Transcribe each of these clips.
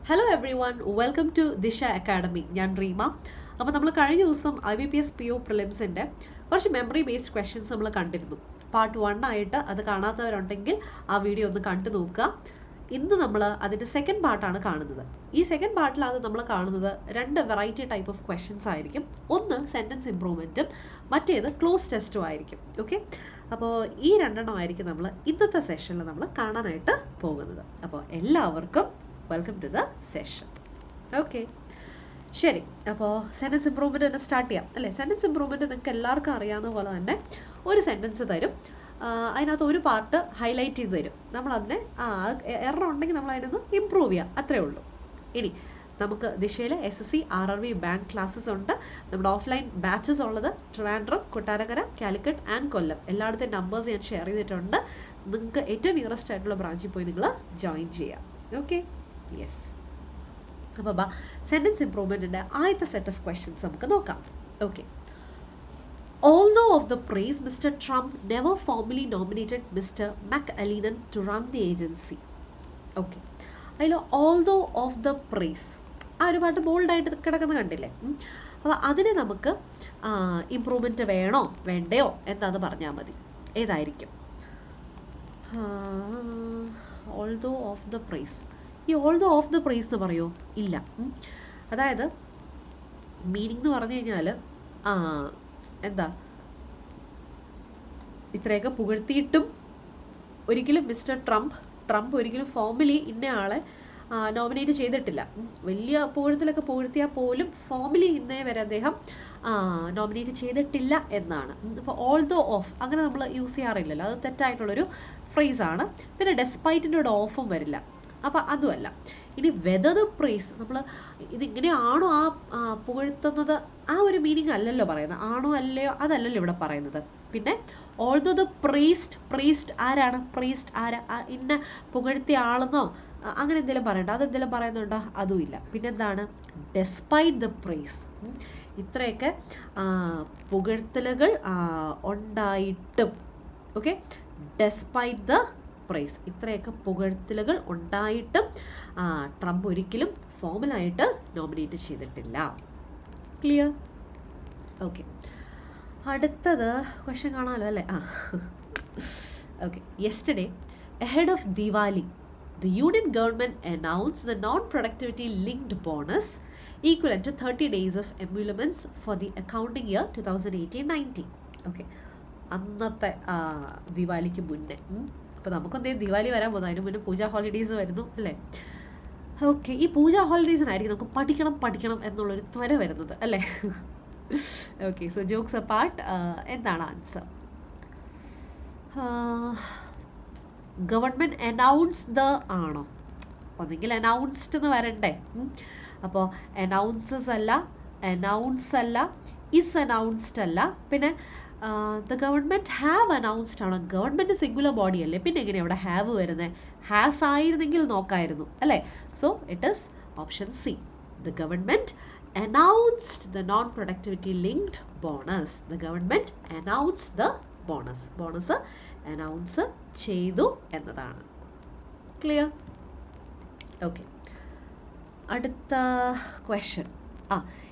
Hello everyone, welcome to Disha Academy. ഞാൻ റീമ. അപ്പോൾ നമ്മൾ കഴിഞ്ഞ ദിവസം IBPS PO പ്രിലിംസിൻ്റെ കുറച്ച് മെമ്മറി ബേസ്ഡ് ക്വസ്റ്റ്യൻസ് നമ്മൾ കണ്ടിരുന്നു. പാർട്ട് 1 ആയിട്ട് അത് കാണാത്തവരുണ്ടെങ്കിൽ ആ വീഡിയോ ഒന്ന് കണ്ടു നോക്കുക. ഇന്ന് നമ്മൾ അതിൻ്റെ സെക്കൻഡ് പാർട്ടാണ് കാണുന്നത്. ഈ സെക്കൻഡ് പാർട്ടിലാണ് നമ്മൾ കാണുന്നത് രണ്ട് വെറൈറ്റി ടൈപ്പ് ഓഫ് ക്വസ്റ്റ്യൻസ് ആയിരിക്കും. ഒന്ന് സെൻറ്റൻസ് ഇംപ്രൂവ്മെൻറ്റും മറ്റേത് ക്ലോസ് ടെസ്റ്റും ആയിരിക്കും. ഓക്കെ, അപ്പോൾ ഈ രണ്ടെണ്ണമായിരിക്കും നമ്മൾ ഇന്നത്തെ സെഷനിൽ നമ്മൾ കാണാനായിട്ട് പോകുന്നത്. അപ്പോൾ എല്ലാവർക്കും welcome to the session. Okay, ശരി. അപ്പോൾ സെൻറ്റൻസ് ഇംപ്രൂവ്മെൻറ്റ് തന്നെ സ്റ്റാർട്ട് ചെയ്യാം അല്ലേ. സെൻറ്റൻസ് ഇംപ്രൂവ്മെൻറ്റ് നിങ്ങൾക്ക് എല്ലാവർക്കും അറിയാവുന്ന പോലെ തന്നെ ഒരു സെൻറ്റൻസ് തരും, അതിനകത്ത് ഒരു പാർട്ട് ഹൈലൈറ്റ് ചെയ്ത് തരും. നമ്മളതിനെ എറർ ഉണ്ടെങ്കിൽ നമ്മൾ അതിനൊന്ന് ഇമ്പ്രൂവ് ചെയ്യാം, അത്രേ ഉള്ളൂ. ഇനി നമുക്ക് ദിശയിൽ SSC RRB ബാങ്ക് ക്ലാസ്സസ് ഉണ്ട്. നമ്മുടെ ഓഫ്ലൈൻ ബാച്ചസ് ഉള്ളത് ട്രിവാൻഡ്രം, കൊട്ടാരക്കര, കാലിക്കറ്റ് ആൻഡ് കൊല്ലം. എല്ലായിടത്തും നമ്പേഴ്സ് ഞാൻ ഷെയർ ചെയ്തിട്ടുണ്ട്. നിങ്ങൾക്ക് ഏറ്റവും നിയറസ്റ്റ് ആയിട്ടുള്ള ബ്രാഞ്ചിൽ പോയി നിങ്ങൾ ജോയിൻ ചെയ്യാം. Okay, yes. അപ്പോൾ സെൻറ്റൻസ് ഇംപ്രൂവ്മെൻറ്റിൻ്റെ ആദ്യത്തെ സെറ്റ് ഓഫ് ക്വസ്റ്റ്യൻസ് നമുക്ക് നോക്കാം. Okay, although of the praise, Mr. Trump never formally nominated Mr. McAleenan to run the agency. Okay, അതിൽ although of the praise ആ ഒരു പാട്ട് ബോൾഡായിട്ട് കിടക്കുന്നത് കണ്ടില്ലേ. അപ്പോൾ അതിനെ നമുക്ക് ഇംപ്രൂവ്മെൻറ്റ് വേണോ വേണ്ടയോ എന്താണെന്ന് പറഞ്ഞാൽ മതി. ഏതായിരിക്കും although of the praise? ഈ although of the praise എന്ന് പറയുമോ? ഇല്ല. അതായത് മീനിങ് എന്ന് പറഞ്ഞു കഴിഞ്ഞാൽ എന്താ, ഇത്രയൊക്കെ പുകഴ്ത്തിയിട്ടും ഒരിക്കലും മിസ്റ്റർ ട്രംപ് ഒരിക്കലും ഫോർമലി ഇന്നയാളെ നോമിനേറ്റ് ചെയ്തിട്ടില്ല. വലിയ പുകഴ്ത്തലൊക്കെ പുകഴ്ത്തിയാൽ പോലും ഫോർമലി ഇന്നേ വരെ അദ്ദേഹം നോമിനേറ്റ് ചെയ്തിട്ടില്ല എന്നാണ്. ഇപ്പോൾ ഓൾദോ ഓഫ് അങ്ങനെ നമ്മൾ യൂസ് ചെയ്യാറില്ലല്ലോ, അത് തെറ്റായിട്ടുള്ളൊരു ഫ്രേസാണ്. പിന്നെ ഡെസ്പൈറ്റിൻ്റെ ഒരു ഓഫും വരില്ല, അപ്പോൾ അതുമല്ല. ഇനി വെദർ ദ പ്രൈസ്, നമ്മൾ ഇതിങ്ങനെയാണോ പുകഴ്ത്തുന്നത് ആ ഒരു മീനിങ് അല്ലല്ലോ പറയുന്നത്. ആണോ അല്ലയോ അതല്ലല്ലോ ഇവിടെ പറയുന്നത്. പിന്നെ ഓൾദോ ദ പ്രൈസ്ഡ് ആരാണ്? പ്രൈസ്ഡ് ആരാ? ഇന്ന പുകഴ്ത്തിയ ആളെന്നോ അങ്ങനെ എന്തെങ്കിലും പറയണ്ട, അതെന്തെങ്കിലും പറയുന്നുണ്ടോ? അതുമില്ല. പിന്നെന്താണ്? Despite the praise. ഇത്രയൊക്കെ പുകഴ്ത്തലുകൾ ഉണ്ടായിട്ടും, ഓക്കെ, ഡെസ്പൈറ്റ് ദ പ്രൈസ്, ഇത്രയൊക്കെ പുകഴ്ത്തലുകൾ ഉണ്ടായിട്ടും ട്രംപ് ഒരിക്കലും ഫോമലായിട്ട് നോമിനേറ്റ് ചെയ്തിട്ടില്ല. ക്ലിയർ? ഓക്കെ, അടുത്തത് ക്വസ്റ്റ്യൻ കാണാമല്ലോ അല്ലേ. Okay, yesterday ahead of Diwali, the union government announced the non-productivity linked bonus equivalent to 30 days of emoluments for the accounting year 2018-19. Okay, അന്നത്തെ ദിവാലിക്ക് മുന്നേ. അപ്പോൾ നമുക്കൊന്നേ ദിവാലി വരാൻ പോകുന്നത്, അതിന് മുന്നേ പൂജ ഹോളിഡേയ്സ് വരുന്നു അല്ലേ. ഓക്കെ, ഈ പൂജ ഹോളിഡേയ്സിനായിരിക്കും നമുക്ക് പഠിക്കണം എന്നുള്ളൊരു ത്വര വരുന്നത് അല്ലേ. ഓക്കെ, സോ ജോക്സ് അപ്പാർട്ട്, എന്താണ് ആൻസർ? ഗവൺമെൻറ് അനൗൺസ്ഡ് ആണോ? ഒന്നെങ്കിൽ അനൗൺസ്ഡ് എന്ന് വരണ്ടേ. അപ്പോൾ അനൗൺസസ് അല്ല, അനൗൺസ് അല്ല, ഇസ് അനൗൺസ്ഡ് അല്ല. പിന്നെ ദ ഗവൺമെൻറ് ഹാവ് അനൗൺസ്ഡ് ആണോ? ഗവൺമെൻറ് സിംഗുലർ ബോഡി അല്ലേ, പിന്നെ എങ്ങനെയാണ് അവിടെ ഹാവ് വരുന്നത്? ഹാസ് ആയിരുന്നെങ്കിൽ നോക്കായിരുന്നു അല്ലേ. So it is option C. The government announced the non productivity linked bonus. The government announced the bonus announce ചെയ്തു എന്നതാണ്. ക്ലിയർ? ഓക്കെ, അടുത്ത ക്വസ്റ്റ്യൻ.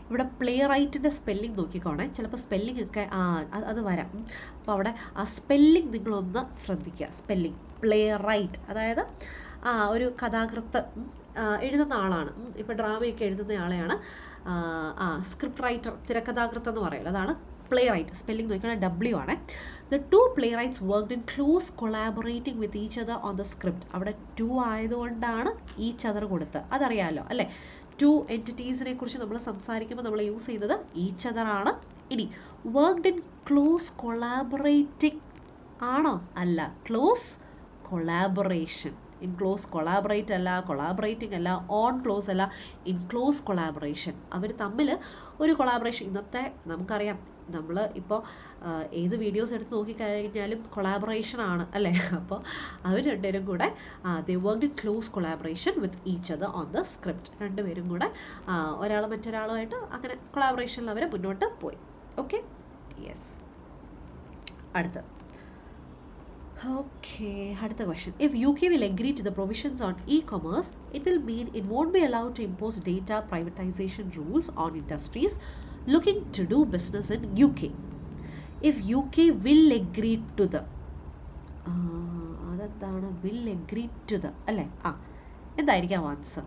ഇവിടെ പ്ലേ റൈറ്റിൻ്റെ സ്പെല്ലിംഗ് നോക്കിക്കോണേ, ചിലപ്പോൾ സ്പെല്ലിംഗ് ഒക്കെ അത് വരാം. അപ്പോൾ അവിടെ ആ സ്പെല്ലിംഗ് നിങ്ങളൊന്ന് ശ്രദ്ധിക്കുക. സ്പെല്ലിംഗ് പ്ലേ റൈറ്റ്, അതായത് ഒരു കഥാകൃത്ത് എഴുതുന്ന ആളാണ്. ഇപ്പോൾ ഡ്രാമയൊക്കെ എഴുതുന്ന ആളെയാണ് സ്ക്രിപ്റ്റ് റൈറ്റർ, തിരക്കഥാകൃത്ത് എന്ന് പറയുന്നത്. അതാണ് പ്ലേ റൈറ്റ്. സ്പെല്ലിംഗ് നോക്കിയാൽ W ആണ്. The two playwrights worked in close collaborating with each other on the script. അവിടെ 2 ആയതുകൊണ്ടാണ് each other കൊടുത്തത്, അതറിയാമല്ലോ അല്ലേ. 2 എൻറ്റിറ്റീസിനെ കുറിച്ച് നമ്മൾ സംസാരിക്കുമ്പോൾ നമ്മൾ യൂസ് ചെയ്യുന്നത് each other ആണ്. ഇനി വർക്ക്ഡ് ഇൻ ക്ലോസ് കൊളാബറേറ്റിംഗ് ആണോ? അല്ല, close collaboration. In close collaborate അല്ല, കൊളാബറേറ്റിംഗ് അല്ല, ഓൺ ക്ലോസ് അല്ല, ഇൻ ക്ലോസ് കൊളാബറേഷൻ. അവർ തമ്മിൽ ഒരു കൊളാബറേഷൻ. ഇന്നത്തെ നമുക്കറിയാം, നമ്മൾ ഇപ്പോൾ ഏത് വീഡിയോസ് എടുത്ത് നോക്കിക്കഴിഞ്ഞാലും കൊളാബറേഷൻ ആണ് അല്ലേ. അപ്പോൾ അവർ രണ്ടുപേരും കൂടെ they worked in close collaboration with each other on the script. രണ്ടുപേരും കൂടെ ഒരാൾ മറ്റൊരാളുമായിട്ട് അങ്ങനെ കൊളാബറേഷനിൽ അവർ മുന്നോട്ട് പോയി. Okay, yes. അടുത്ത് Okay, അടുത്ത question. If UK will agree to the provisions on e-commerce, it will mean it won't be allowed to impose data privatization rules on industries looking to do business in UK. If UK will agree to the അതെന്താണ് will agree to the അല്ലേ എന്തായിരിക്കാം answer?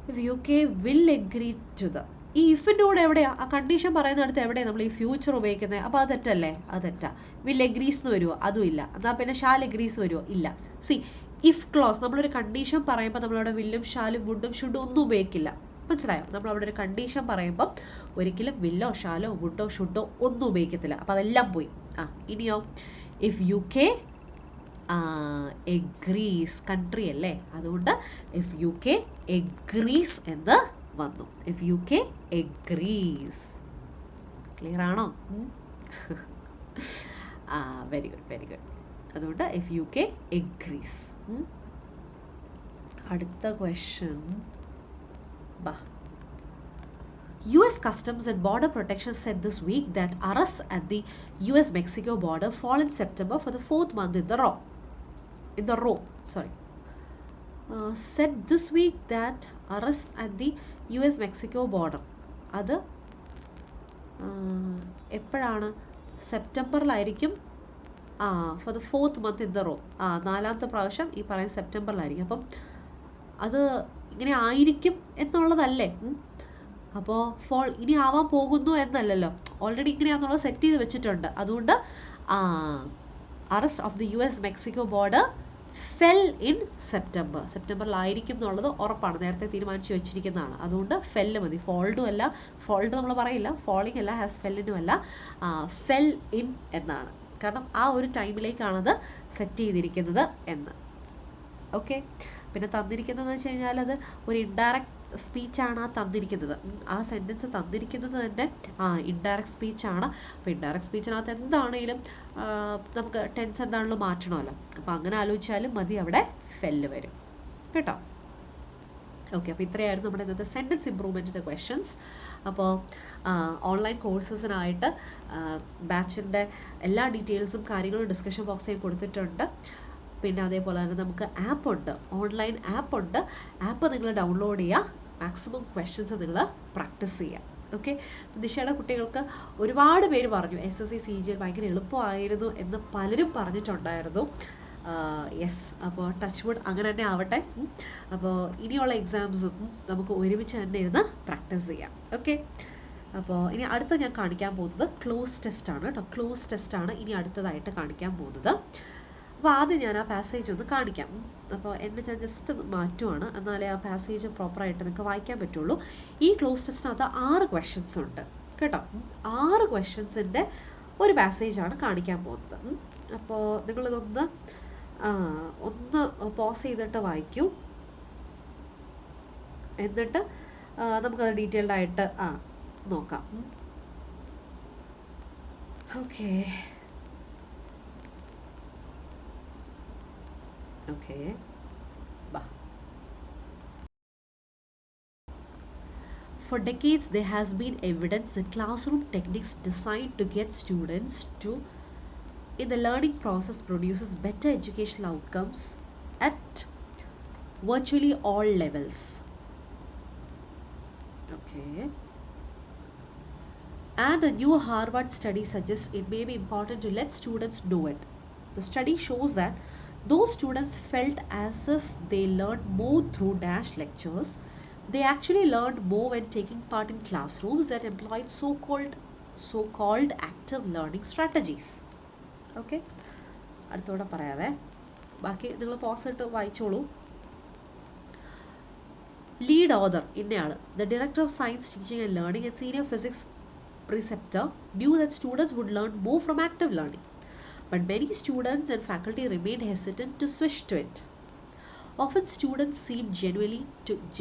If U കെ will agree to the, ഈ ഇഫിൻ്റെ കൂടെ എവിടെയാണ് ആ condition പറയുന്നിടത്ത് എവിടെയാണ് നമ്മൾ ഈ ഫ്യൂച്ചർ ഉപയോഗിക്കുന്നത്? അപ്പോൾ അത് തെറ്റല്ലേ? അത് തെറ്റാ. വിൽ എഗ്രീസ് എന്ന് വരുമോ? അതും ഇല്ല. എന്നാൽ പിന്നെ ഷാൽ എഗ്രീസ് വരുമോ? ഇല്ല. സി ഇഫ് ക്ലോസ്, നമ്മളൊരു കണ്ടീഷൻ പറയുമ്പോൾ നമ്മളവിടെ വില്ലും ഷാലും വുഡും ഷുഡും ഒന്നും ഉപയോഗിക്കില്ല. മനസ്സിലായോ? നമ്മളവിടെ ഒരു കണ്ടീഷൻ പറയുമ്പം ഒരിക്കലും വില്ലോ ഷാലോ വുഡോ ഷുഡോ ഒന്നും ഉപയോഗിക്കത്തില്ല. അപ്പോൾ അതെല്ലാം പോയി. ഇനിയോ if U K agrees, country അല്ലേ, അതുകൊണ്ട് ഇഫ് യു കെ എഗ്രീസ് എന്ന് വന്നു. If U K agrees. Clear ആണോ? Very good, very good. അതുകൊണ്ട് ഇഫ് യു കെ എഗ്രീസ്. അടുത്ത question. US Customs and Border Protection said this week that arrests at the US-Mexico border fall in September for the 4th month in the row. Said this week that arrests at the US-Mexico border. അത് എപ്പോഴാണ്? സെപ്റ്റംബറിലായിരിക്കും. For the 4th month in the row. 4ാമത്തെ പ്രാവശ്യം ഈ പറയുന്ന സെപ്റ്റംബറിലായിരിക്കും. അപ്പം അത് ഇങ്ങനെ ആയിരിക്കും എന്നുള്ളതല്ലേ? അപ്പോൾ ഫോൾ ഇനി ആവാൻ പോകുന്നു എന്നല്ലല്ലോ, ഓൾറെഡി ഇങ്ങനെയാണെന്നുള്ളത് സെറ്റ് ചെയ്ത് വെച്ചിട്ടുണ്ട്. അതുകൊണ്ട് arrest of the US-Mexico border fell in September. സെപ്റ്റംബറിലായിരിക്കും എന്നുള്ളത് ഉറപ്പാണ്, നേരത്തെ തീരുമാനിച്ച് വെച്ചിരിക്കുന്നതാണ്. അതുകൊണ്ട് ഫെല്ല് മതി. ഫോൾഡും അല്ല, ഫോൾഡ് നമ്മൾ പറയില്ല, ഫോളിങ് അല്ല, ഹാസ് ഫെല്ലിനും അല്ല, ഫെൽ ഇൻ എന്നാണ്. കാരണം ആ ഒരു ടൈമിലേക്കാണത് സെറ്റ് ചെയ്തിരിക്കുന്നത് എന്ന്. ഓക്കെ. പിന്നെ തന്നിരിക്കുന്നതെന്ന് വെച്ച് കഴിഞ്ഞാൽ അത് ഒരു ഇൻഡയറക്റ്റ് സ്പീച്ചാണ് തന്നിരിക്കുന്നത്. ആ സെൻറ്റൻസ് തന്നിരിക്കുന്നത് തന്നെ ഇൻഡയറക്റ്റ് സ്പീച്ചാണ്. അപ്പോൾ ഇൻഡയറക്റ്റ് സ്പീച്ചിനകത്ത് എന്താണെങ്കിലും നമുക്ക് ടെൻസ് എന്താണല്ലോ മാറ്റണമല്ലോ. അപ്പോൾ അങ്ങനെ ആലോചിച്ചാലും മതി, അവിടെ ഫെല്ല് വരും കേട്ടോ. ഓക്കെ, അപ്പോൾ ഇത്രയായിരുന്നു നമ്മുടെ ഇന്നത്തെ സെൻറ്റൻസ് ഇമ്പ്രൂവ്മെൻറ്റിൻ്റെ ക്വസ്റ്റ്യൻസ്. അപ്പോൾ ഓൺലൈൻ കോഴ്സസിനായിട്ട് ബാച്ചിൻ്റെ എല്ലാ ഡീറ്റെയിൽസും കാര്യങ്ങളും ഡിസ്കഷൻ ബോക്സിൽ കൊടുത്തിട്ടുണ്ട്. പിന്നെ അതേപോലെ തന്നെ നമുക്ക് ആപ്പുണ്ട്, ഓൺലൈൻ ആപ്പുണ്ട്. ആപ്പ് നിങ്ങൾ ഡൗൺലോഡ് ചെയ്യുക, മാക്സിമം ക്വസ്റ്റ്യൻസ് നിങ്ങൾ പ്രാക്ടീസ് ചെയ്യുക. ഓക്കെ. ദിശയുടെ കുട്ടികൾക്ക് ഒരുപാട് പേര് പറഞ്ഞു SSC CGL ഭയങ്കര എളുപ്പമായിരുന്നു എന്ന് പലരും പറഞ്ഞിട്ടുണ്ടായിരുന്നു. യെസ്, അപ്പോൾ ടച്ച് വുഡ് അങ്ങനെ തന്നെ ആവട്ടെ. അപ്പോൾ ഇനിയുള്ള എക്സാംസും നമുക്ക് ഒരുമിച്ച് തന്നെ ഇരുന്ന് പ്രാക്ടീസ് ചെയ്യാം. ഓക്കെ. അപ്പോൾ ഇനി അടുത്ത ഞാൻ കാണിക്കാൻ പോകുന്നത് ക്ലോസ് ടെസ്റ്റാണ് കേട്ടോ. ക്ലോസ് ടെസ്റ്റാണ് ഇനി അടുത്തതായിട്ട് കാണിക്കാൻ പോകുന്നത്. അപ്പോൾ ആദ്യം ഞാൻ ആ പാസേജ് ഒന്ന് കാണിക്കാം. അപ്പോൾ എന്നെ ഞാൻ ജസ്റ്റ് ഒന്ന് മാറ്റുവാണ്, എന്നാലേ ആ പാസേജ് പ്രോപ്പറായിട്ട് നിങ്ങൾക്ക് വായിക്കാൻ പറ്റുള്ളൂ. ഈ ക്ലോസ് ടെസ്റ്റിനകത്ത് 6 ക്വസ്റ്റ്യൻസ് ഉണ്ട് കേട്ടോ. 6 ക്വസ്റ്റ്യൻസിൻ്റെ ഒരു പാസേജാണ് കാണിക്കാൻ പോകുന്നത്. അപ്പോൾ നിങ്ങളിതൊന്ന് ഒന്ന് പോസ് ചെയ്തിട്ട് വായിക്കൂ, എന്നിട്ട് നമുക്കത് ഡീറ്റെയിൽഡ് ആയിട്ട് നോക്കാം. Okay. Okay. For decades, there has been evidence that classroom techniques designed to get students to, in the learning process, produces better educational outcomes at virtually all levels. Okay. And a new Harvard study suggests it may be important to let students do it. The study shows that those students felt as if they learned more through dash lectures. They actually learned more when taking part in classrooms that employed so-called active learning strategies. Okay. അടുത്തോടെ പറയാവേ, ബാക്കി നിങ്ങൾ pause ഇട്ട് വായിച്ചോളൂ. Lead author ഇന്നയാൾ, the director of science teaching and learning and senior physics preceptor, knew that students would learn more from active learning. But many students and faculty remained hesitant to switch to it. Often students seem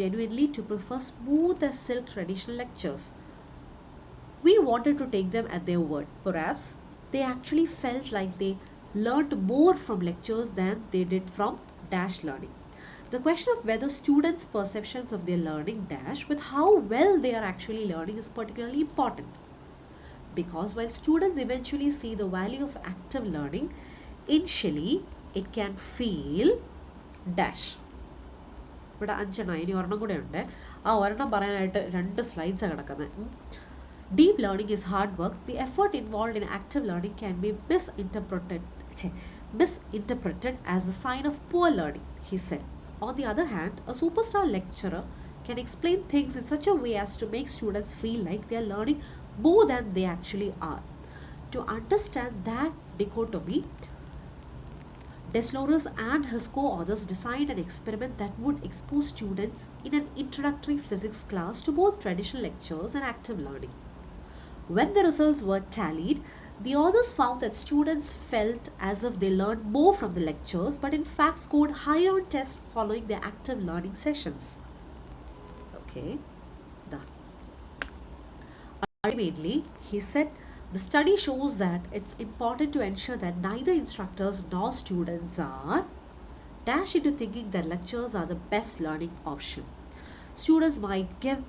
genuinely to prefer smooth as silk traditional lectures. We wanted to take them at their word. Perhaps they actually felt like they learned more from lectures than they did from dash learning. The question of whether students' perceptions of their learning dash with how well they are actually learning is particularly important. Because while students eventually see the value of active learning, initially it can feel dash. ഇവിടെ 5 ഇനി ഒരെണ്ണം കൂടെ ഉണ്ട്. ആ ഒരെണ്ണം പറയാനായിട്ട് 2 സ്ലൈഡ്സാണ് കിടക്കുന്നത്. Deep learning is hard work. The effort involved in active learning can be misinterpreted as a sign of poor learning, he said. On the other hand, a superstar lecturer can explain things in such a way as to make students feel like they are learning more than they actually are. To understand that dichotomy, Deslores and his co-authors designed an experiment that would expose students in an introductory physics class to both traditional lectures and active learning. When the results were tallied, the authors found that students felt as if they learned more from the lectures, but in fact scored higher on tests following their active learning sessions. Okay, ultimately, he said, the study shows that it's important to ensure that neither instructors nor students are dashed into thinking that lectures are the best learning option. Students might give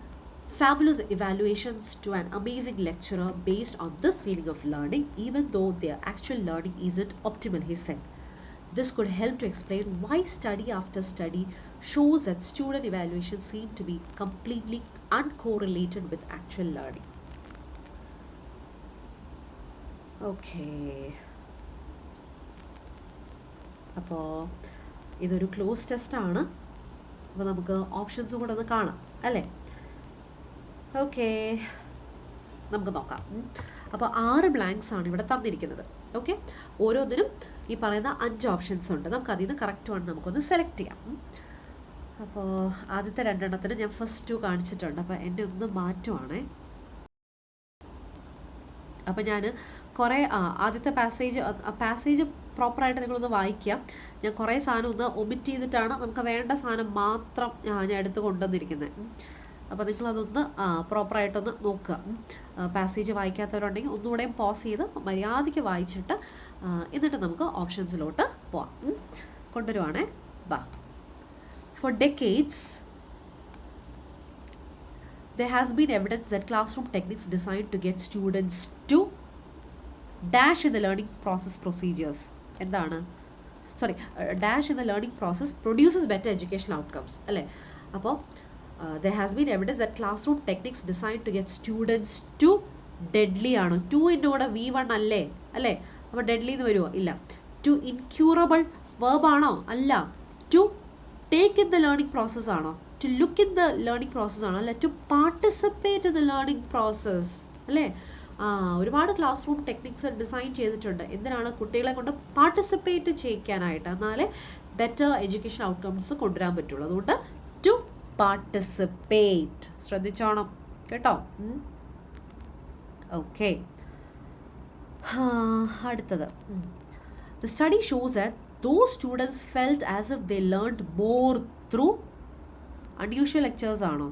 fabulous evaluations to an amazing lecturer based on this feeling of learning, even though their actual learning isn't optimal, he said. This could help to explain why study after study shows that student evaluations seem to be completely uncorrelated with actual learning. Okay. അപ്പോൾ ഇതൊരു close ടെസ്റ്റാണ്. അപ്പോൾ നമുക്ക് ഓപ്ഷൻസും കൂടെ ഒന്ന് കാണാം അല്ലേ? Okay, നമുക്ക് നോക്കാം. അപ്പോൾ 6 ബ്ലാങ്ക്സ് ആണ് ഇവിടെ തന്നിരിക്കുന്നത്. ഓക്കെ, ഓരോന്നിനും ഈ പറയുന്ന 5 ഓപ്ഷൻസ് ഉണ്ട്. നമുക്ക് അതിൽ നിന്ന് കറക്റ്റ് വൺ നമുക്കൊന്ന് സെലക്ട് ചെയ്യാം. അപ്പോൾ ആദ്യത്തെ 2 എണ്ണത്തിന് ഞാൻ ഫസ്റ്റ് 2 കാണിച്ചിട്ടുണ്ട്. അപ്പോൾ എൻ്റെ ഒന്ന് മാറ്റുവാണേ. അപ്പോൾ ഞാൻ കുറേ ആദ്യത്തെ പാസേജ് പ്രോപ്പറായിട്ട് നിങ്ങളൊന്ന് വായിക്കുക. ഞാൻ കുറേ സാധനം ഒന്ന് ഒമിറ്റ് ചെയ്തിട്ടാണ് നമുക്ക് വേണ്ട സാധനം മാത്രം ഞാൻ എടുത്ത് കൊണ്ടുവന്നിരിക്കുന്നത്. അപ്പോൾ നിങ്ങളതൊന്ന് പ്രോപ്പറായിട്ടൊന്ന് നോക്കുക. പാസേജ് വായിക്കാത്തവരുണ്ടെങ്കിൽ ഒന്നുകൂടെയും പോസ് ചെയ്ത് മര്യാദയ്ക്ക് വായിച്ചിട്ട് എന്നിട്ട് നമുക്ക് ഓപ്ഷൻസിലോട്ട് പോവാം. കൊണ്ടുവരുവാണേ. ബാ. For decades, there has been evidence that classroom techniques designed to get students to dash in the learning process procedures. എന്താണ്? Sorry, dash in the learning process produces better educational outcomes. അല്ലേ? അപ്പോൾ there has been evidence that classroom techniques designed to get students to deadly ആണ്. 2 കൂടെ V1 അല്ലേ? അപ്പോൾ deadly എന്ന് വരുമോ? ഇല്ല. To incurable verb ആണോ? അല്ല. To take in the learning process ആണോ? To look in the learning process ആണോ? അല്ല. To participate in the learning process അല്ലേ? ഒരുപാട് ക്ലാസ് റൂം ടെക്നിക്സ് ഡിസൈൻ ചെയ്തിട്ടുണ്ട്. എന്തിനാണ്? കുട്ടികളെ കൊണ്ട് പാർട്ടിസിപ്പേറ്റ് ചെയ്യിക്കാനായിട്ട്. എന്നാലേ ബെറ്റർ എഡ്യൂക്കേഷൻ ഔട്ട്കംസ് കൊണ്ടുവരാൻ പറ്റുള്ളൂ. അതുകൊണ്ട് ടു പാർട്ടിസിപ്പേറ്റ് ശ്രദ്ധിച്ചോണം കേട്ടോ. ഓക്കെ, അടുത്തത്. The study shows that those students felt as if they learned more through unusual lectures ആണോ?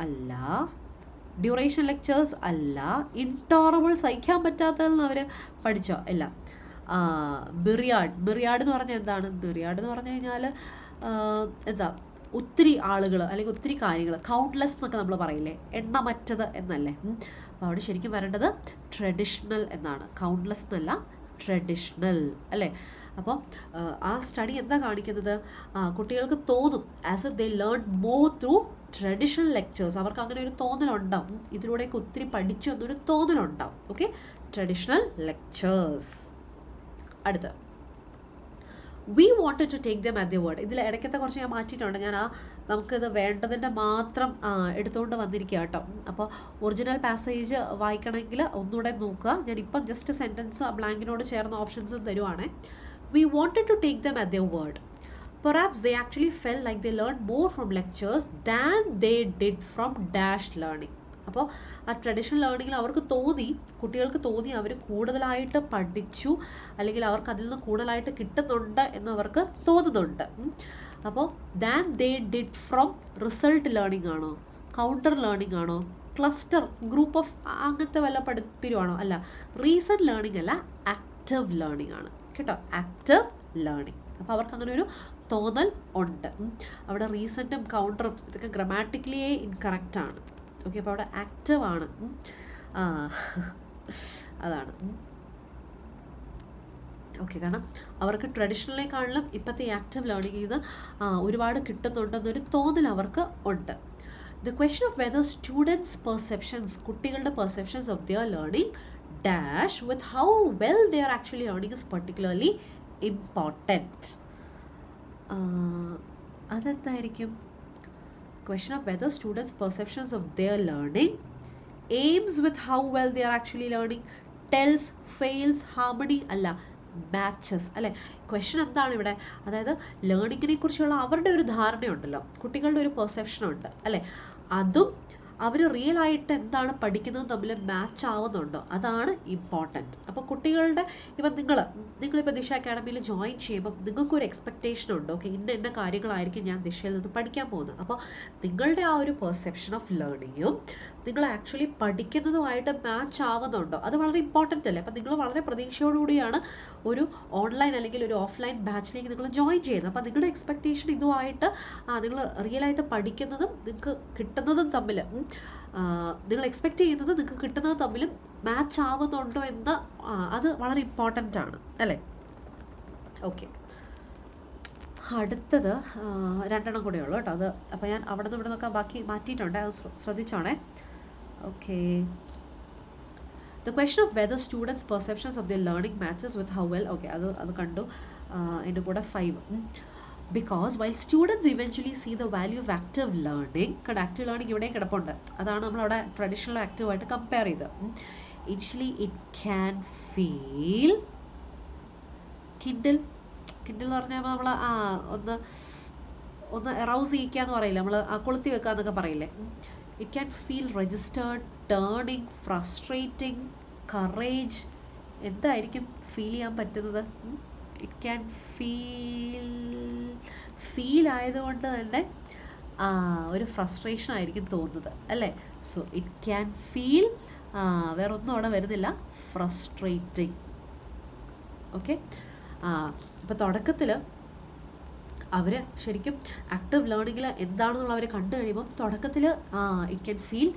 അല്ല. ഡ്യൂറേഷൻ ലെക്ചേഴ്സ് അല്ല. ഇൻടോറബിൾ സഹിക്കാൻ പറ്റാത്തതെന്ന് അവർ പഠിച്ചോ? ഇല്ല. മിറിയാഡ് എന്ന് പറഞ്ഞാൽ എന്താണ്? മിറിയാഡ് എന്ന് പറഞ്ഞു കഴിഞ്ഞാൽ എന്താ, ഒത്തിരി ആളുകൾ അല്ലെങ്കിൽ ഒത്തിരി കാര്യങ്ങൾ, കൗണ്ട്ലെസ് എന്നൊക്കെ നമ്മൾ പറയില്ലേ, എണ്ണമറ്റത് എന്നല്ലേ. അപ്പോൾ അവിടെ ശരിക്കും വരേണ്ടത് ട്രഡീഷണൽ എന്നാണ്, കൗണ്ട്ലെസ് എന്നല്ല, ട്രഡീഷണൽ അല്ലേ. അപ്പോൾ ആ സ്റ്റഡി എന്താ കാണിക്കുന്നത്? കുട്ടികൾക്ക് തോന്നും as if they learn more through traditional lectures. അവർക്ക് അങ്ങനെ ഒരു തോന്നലുണ്ടാവും, ഇതിലൂടെയൊക്കെ ഒത്തിരി പഠിച്ചു എന്നൊരു തോന്നലുണ്ടാവും. Okay, traditional lectures. അടുത്ത, we wanted to take them at the word. ഇതിൽ ഇടയ്ക്കത്തെ കുറച്ച് ഞാൻ മാറ്റിയിട്ടുണ്ട്. ഞാൻ നമുക്കിത് വേണ്ടതിൻ്റെ മാത്രം എടുത്തുകൊണ്ട് വന്നിരിക്കുക കേട്ടോ. അപ്പോൾ ഒറിജിനൽ പാസേജ് വായിക്കണമെങ്കിൽ ഒന്നുകൂടെ നോക്കുക. ഞാനിപ്പം ജസ്റ്റ് സെൻറ്റൻസ് ബ്ലാങ്കിനോട് ചേർന്ന options തരുവാണേ. We wanted to take them at their word. Perhaps they actually felt like they learned more from lectures than they did from dash learning. അപ്പോൾ ആ ട്രഡീഷണൽ ലേണിങ്ങിൽ അവർക്ക് തോന്നി, കുട്ടികൾക്ക് തോന്നി അവർ കൂടുതലായിട്ട് പഠിച്ചു അല്ലെങ്കിൽ അവർക്ക് അതിൽ നിന്ന് കൂടുതലായിട്ട് കിട്ടുന്നുണ്ട് എന്നവർക്ക് തോന്നുന്നുണ്ട്. അപ്പോൾ than they did from result learning ആണോ? കൗണ്ടർ ലേണിംഗ് ആണോ? ക്ലസ്റ്റർ ഗ്രൂപ്പ് ഓഫ് അങ്ങനത്തെ വല്ല പഠിപ്പിക്കുവാണോ? അല്ല. റീസൺ ലേണിംഗ് അല്ല, ആക്റ്റീവ് ലേണിംഗ് ആണ് കേട്ടോ. Active learning. അപ്പോൾ അവർക്ക് അങ്ങനെ ഒരു തോന്നൽ ഉണ്ട്. അവിടെ റീസൻറ്റും കൗണ്ടറും ഇതൊക്കെ ഗ്രാമാറ്റിക്കലിയേ ഇൻകറക്റ്റ് ആണ്. ഓക്കെ, അപ്പോൾ അവിടെ ആക്റ്റീവ് ആണ്. അതാണ്. ഓക്കെ, കാരണം അവർക്ക് ട്രഡീഷണലിനെക്കാളിലും ഇപ്പോഴത്തെ ആക്റ്റീവ് ലേണിംഗിൽ നിന്ന് ഒരുപാട് കിട്ടുന്നുണ്ടെന്നൊരു തോന്നൽ അവർക്ക് ഉണ്ട്. The question of whether students perceptions, കുട്ടികളുടെ perceptions of their learning dash with how well they are actually learning is particularly important. അതെന്തായിരിക്കും? Question of whether students' perceptions of their learning aims with how well they are actually learning, tells, fails, harmony അല്ല, matches അല്ലേ. Question എന്താണ് ഇവിടെ? അതായത് ലേണിങ്ങിനെ കുറിച്ചുള്ള അവരുടെ ഒരു ധാരണയുണ്ടല്ലോ, കുട്ടികളുടെ ഒരു പെർസെപ്ഷനുണ്ട് അല്ലേ, അതും അവർ റിയൽ ആയിട്ട് എന്താണ് പഠിക്കുന്നത് തമ്മിൽ മാച്ച് ആവുന്നുണ്ടോ, അതാണ് ഇമ്പോർട്ടൻറ്റ്. അപ്പോൾ കുട്ടികളുടെ ഇപ്പം നിങ്ങളിപ്പോൾ ദിശ അക്കാഡമിയിൽ ജോയിൻ ചെയ്യുമ്പോൾ നിങ്ങൾക്കൊരു എക്സ്പെക്റ്റേഷൻ ഉണ്ട്, ഓക്കെ ഇന്ന കാര്യങ്ങളായിരിക്കും ഞാൻ ദിശയിൽ നിന്ന് പഠിക്കാൻ പോകുന്നത്. അപ്പോൾ നിങ്ങളുടെ ആ ഒരു പെർസെപ്ഷൻ ഓഫ് ലേണിങ്ങും നിങ്ങൾ ആക്ച്വലി പഠിക്കുന്നതുമായിട്ട് മാച്ച് ആവുന്നുണ്ടോ, അത് വളരെ ഇമ്പോർട്ടൻ്റ് അല്ലേ. അപ്പോൾ നിങ്ങൾ വളരെ പ്രതീക്ഷയോടുകൂടിയാണ് ഒരു ഓൺലൈൻ അല്ലെങ്കിൽ ഒരു ഓഫ്ലൈൻ ബാച്ചിലേക്ക് നിങ്ങൾ ജോയിൻ ചെയ്യുന്നത്. അപ്പോൾ നിങ്ങളുടെ എക്സ്പെക്റ്റേഷൻ ഇതുമായിട്ട് നിങ്ങൾ റിയലായിട്ട് പഠിക്കുന്നതും നിങ്ങൾക്ക് കിട്ടുന്നതും തമ്മിൽ നിങ്ങൾ എക്സ്പെക്റ്റ് ചെയ്യുന്നത് നിങ്ങൾക്ക് കിട്ടുന്നത് തമ്മിലും മാച്ച് ആവുന്നുണ്ടോ എന്ന് അത് വളരെ ഇമ്പോർട്ടൻ്റ് ആണ് അല്ലേ. ഓക്കെ, അടുത്തത് രണ്ടെണ്ണം കൂടെ ഉള്ളൂ കേട്ടോ. അത് അപ്പോൾ ഞാൻ അവിടെ നിന്ന് ഇവിടെ നിന്നൊക്കെ ബാക്കി മാറ്റിയിട്ടുണ്ട്, അത് ശ്രദ്ധിച്ചോണേ. Okay, the question of whether students perceptions of the learning matches with how well, okay അത് കണ്ടു. എൻ്റെ കൂടെ 5. Because while students eventually see the value of active learning, കാരണം ആക്റ്റീവ് ലേണിംഗ് ഇവിടെയും കിടപ്പുണ്ട്, അതാണ് നമ്മളവിടെ ട്രഡീഷണൽ ആക്റ്റീവായിട്ട് കമ്പയർ ചെയ്ത്. Initially it can feel Kindle എന്ന് പറഞ്ഞാൽ നമ്മൾ ഒന്ന് എറൗസ് ചെയ്യിക്കുക എന്ന് പറയില്ല, നമ്മൾ കൊളുത്തി വെക്കുക എന്നൊക്കെ പറയില്ലേ. It can feel registered, turning, frustrating, courage. എന്തായിരിക്കും ഫീൽ ചെയ്യാൻ പറ്റുന്നത്? ഇറ്റ് ക്യാൻ ഫീൽ ആയതുകൊണ്ട് തന്നെ ഒരു ഫ്രസ്ട്രേഷൻ ആയിരിക്കും തോന്നുന്നത് അല്ലേ. സോ ഇറ്റ് ക്യാൻ ഫീൽ, വേറെ ഒന്നും അവിടെ വരുന്നില്ല, ഫ്രസ്ട്രേറ്റിംഗ്. ഓക്കെ, ഇപ്പോൾ തുടക്കത്തിൽ അവർ ശരിക്കും ആക്റ്റീവ് ലേണിങ്ങിൽ എന്താണെന്നുള്ള അവർ കണ്ടു കഴിയുമ്പം തുടക്കത്തിൽ ഇറ്റ് ക്യാൻ ഫീൽ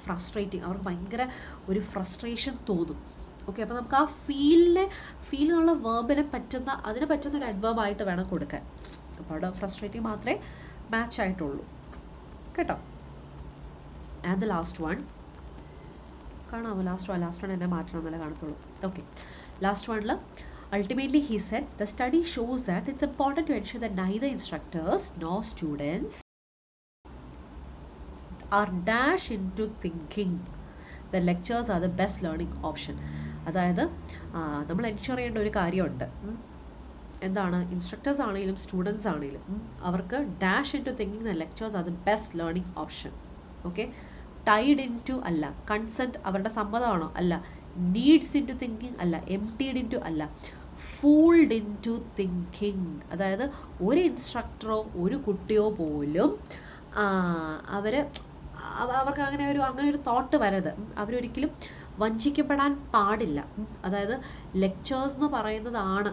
ഫ്രസ്ട്രേറ്റിംഗ്, അവർക്ക് ഭയങ്കര ഒരു ഫ്രസ്ട്രേഷൻ തോന്നും. ഓക്കെ, അപ്പോൾ നമുക്ക് ആ ഫീൽ എന്നുള്ള വേർബിനെ അതിന് പറ്റുന്ന ഒരു അഡ്വേർബായിട്ട് വേണം കൊടുക്കാൻ. അപ്പോൾ അവിടെ ഫ്രസ്ട്രേറ്റിംഗ് മാത്രമേ മാച്ച് ആയിട്ടുള്ളൂ കേട്ടോ. ആൻഡ് ദ ലാസ്റ്റ് വൺ കാണാമോ? ലാസ്റ്റ് വൺ എന്നെ മാറ്റണമെന്നല്ലേ കാണത്തുള്ളൂ. ഓക്കെ, ലാസ്റ്റ് വണ്ണിൽ ultimately he said the study shows that it's important to ensure that neither instructors nor students are dash into thinking the lectures are the best learning option. അതായത് നമ്മൾ ensure ചെയ്യേണ്ട ഒരു കാര്യമുണ്ട്. എന്താണ്? ഇൻസ്ട്രക്ടേഴ്സ് ആണെങ്കിലും students ആണെങ്കിലും അവർക്ക് dash in to thinking the lectures are the best learning option. Okay, tied in to അല്ല, കൺസെൻറ്റ് അവരുടെ സമ്മതമാണോ അല്ല, നീഡ്സ് ഇൻ ടു തിങ്കിങ് അല്ല, എംപ്റ്റീഡ് ഇൻ ടു അല്ല, ഫൂൾഡ് ഇൻ ടു തിങ്കിങ്. അതായത് ഒരു ഇൻസ്ട്രക്ടറോ ഒരു കുട്ടിയോ പോലും അവർക്ക് അങ്ങനെ ഒരു തോട്ട് വരരുത്, അവരൊരിക്കലും വഞ്ചിക്കപ്പെടാൻ പാടില്ല. അതായത് ലെക്ചേഴ്സ് എന്ന് പറയുന്നതാണ്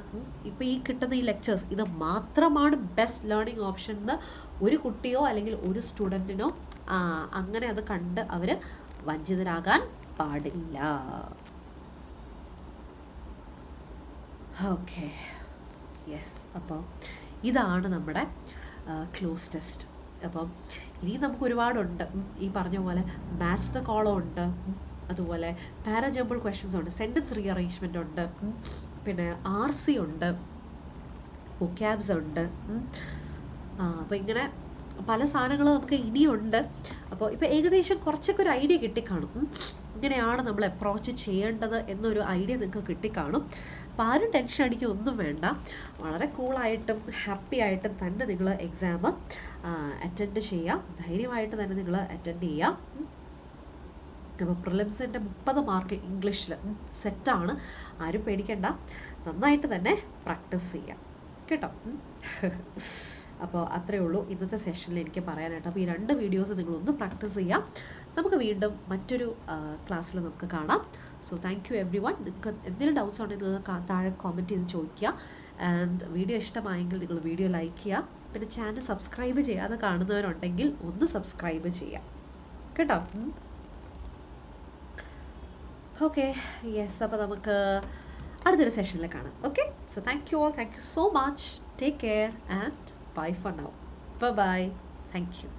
ഇപ്പോൾ ഈ കിട്ടുന്ന ഈ ലെക്ചേഴ്സ് ഇത് മാത്രമാണ് ബെസ്റ്റ് ലേണിംഗ് ഓപ്ഷൻ എന്ന് ഒരു കുട്ടിയോ അല്ലെങ്കിൽ ഒരു സ്റ്റുഡൻറ്റിനോ അങ്ങനെ അത് കണ്ട് അവർ വഞ്ചിതരാകാൻ പാടില്ല. ഓക്കെ, യെസ്, അപ്പോൾ ഇതാണ് നമ്മുടെ ക്ലോസ് ടെസ്റ്റ്. അപ്പം ഇനി നമുക്ക് ഒരുപാടുണ്ട്. ഈ പറഞ്ഞ പോലെ മാച്ച് ദ കോളം ഉണ്ട്, അതുപോലെ പാരാജമ്പിൾ ക്വസ്റ്റ്യൻസ് ഉണ്ട്, സെൻറ്റൻസ് റീഅറേഞ്ച്മെൻ്റ് ഉണ്ട്, പിന്നെ RC ഉണ്ട്, വൊക്കാബ്സ് ഉണ്ട്. അപ്പോൾ ഇങ്ങനെ പല സാധനങ്ങൾ നമുക്ക് ഇനിയുണ്ട്. അപ്പോൾ ഇപ്പോൾ ഏകദേശം കുറച്ചൊക്കെ ഒരു ഐഡിയ കിട്ടിക്കാണും, ഇങ്ങനെയാണ് നമ്മൾ അപ്രോച്ച് ചെയ്യേണ്ടത് എന്നൊരു ഐഡിയ നിങ്ങൾക്ക് കിട്ടിക്കാണും. അപ്പോൾ ആരും ടെൻഷൻ അടിക്കുക ഒന്നും വേണ്ട, വളരെ കൂളായിട്ടും ഹാപ്പി ആയിട്ടും തന്നെ നിങ്ങൾ എക്സാം അറ്റൻഡ് ചെയ്യുക, ധൈര്യമായിട്ട് തന്നെ നിങ്ങൾ അറ്റൻഡ് ചെയ്യുക. അപ്പോൾ പ്രിലിംസിൻ്റെ 30 മാർക്ക് ഇംഗ്ലീഷിൽ സെറ്റാണ്, ആരും പേടിക്കണ്ട, നന്നായിട്ട് തന്നെ പ്രാക്ടീസ് ചെയ്യാം കേട്ടോ. അപ്പോൾ അത്രയേ ഉള്ളൂ ഇന്നത്തെ സെഷനിൽ എനിക്ക് പറയാനായിട്ട്. അപ്പോൾ ഈ 2 വീഡിയോസ് നിങ്ങളൊന്ന് പ്രാക്ടീസ് ചെയ്യാം. നമുക്ക് വീണ്ടും മറ്റൊരു ക്ലാസ്സിൽ നമുക്ക് കാണാം. So thank U every one. നിങ്ങൾക്ക് എന്തെങ്കിലും ഡൗട്ട്സ് ഉണ്ടെങ്കിൽ നിങ്ങൾ താഴെ കോമെൻറ്റ് ചെയ്ത് ചോദിക്കുക. ആൻഡ് വീഡിയോ ഇഷ്ടമായെങ്കിൽ നിങ്ങൾ വീഡിയോ ലൈക്ക് ചെയ്യുക. പിന്നെ ചാനൽ സബ്സ്ക്രൈബ് ചെയ്യാതെ കാണുന്നവരുണ്ടെങ്കിൽ ഒന്ന് സബ്സ്ക്രൈബ് ചെയ്യാം കേട്ടോ. ഓക്കെ, യെസ്, അപ്പോൾ നമുക്ക് അടുത്തൊരു സെഷനിൽ കാണാം. Okay, so thank you all, thank you so much, take care and bye for now. Bye bye, thank U.